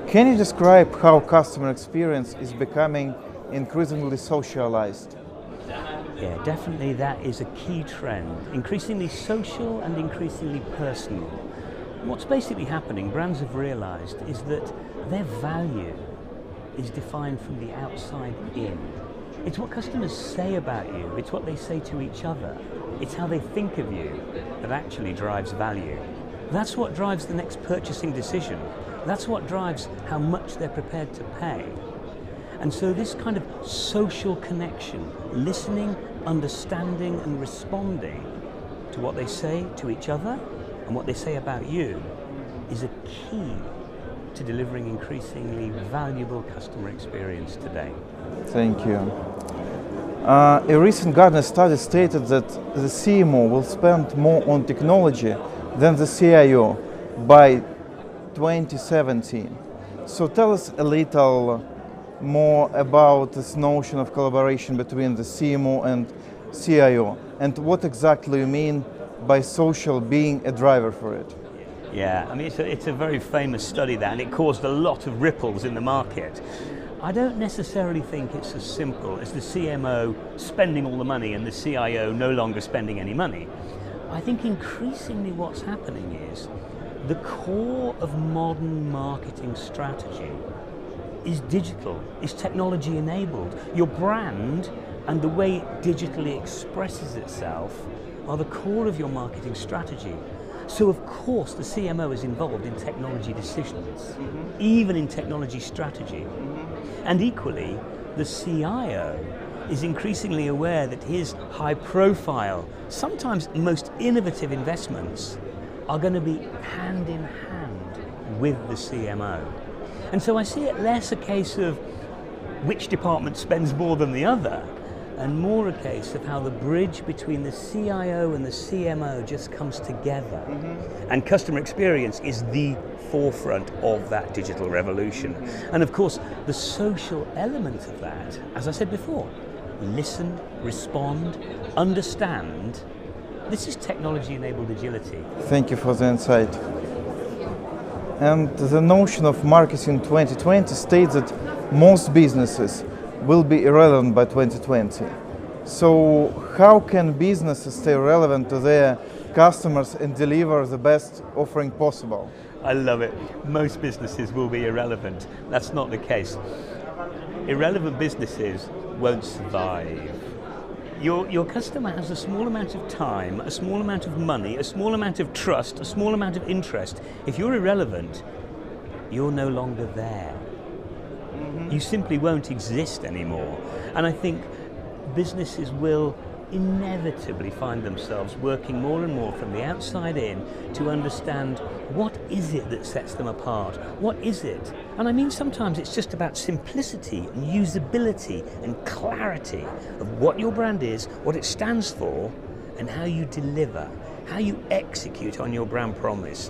Can you describe how customer experience is becoming increasingly socialized? Yeah, definitely that is a key trend. Increasingly social and increasingly personal. What's basically happening, brands have realized, is that their value is defined from the outside in. It's what customers say about you, it's what they say to each other, it's how they think of you that actually drives value. That's what drives the next purchasing decision. That's what drives how much they're prepared to pay. And so this kind of social connection, listening, understanding and responding to what they say to each other and what they say about you is a key to delivering increasingly valuable customer experience today. Thank you. A recent Gartner study stated that the CMO will spend more on technology than the CIO by 2017. So tell us a little more about this notion of collaboration between the CMO and CIO, and what exactly you mean by social being a driver for it. Yeah, I mean it's a very famous study that, and it caused a lot of ripples in the market. I don't necessarily think it's as simple as the CMO spending all the money and the CIO no longer spending any money. I think increasingly what's happening is the core of modern marketing strategy is digital, is technology enabled. Your brand and the way it digitally expresses itself are the core of your marketing strategy. So of course the CMO is involved in technology decisions, even in technology strategy. And equally, the CIO is increasingly aware that his high profile, sometimes most innovative investments are going to be hand in hand with the CMO. And so I see it less a case of which department spends more than the other, and more a case of how the bridge between the CIO and the CMO just comes together. And customer experience is the forefront of that digital revolution. And of course, the social element of that, as I said before, listen, respond, understand. This is technology-enabled agility. Thank you for the insight. And the notion of marketing 2020 states that most businesses will be irrelevant by 2020. So how can businesses stay relevant to their customers and deliver the best offering possible? I love it. Most businesses will be irrelevant. That's not the case. Irrelevant businesses won't survive. Your customer has a small amount of time, a small amount of money, a small amount of trust, a small amount of interest. If you're irrelevant, you're no longer there. You simply won't exist anymore. And I think businesses will inevitably find themselves working more and more from the outside in to understand what is it that sets them apart? What is it? And I mean sometimes it's just about simplicity and usability and clarity of what your brand is, what it stands for, and how you deliver, how you execute on your brand promise.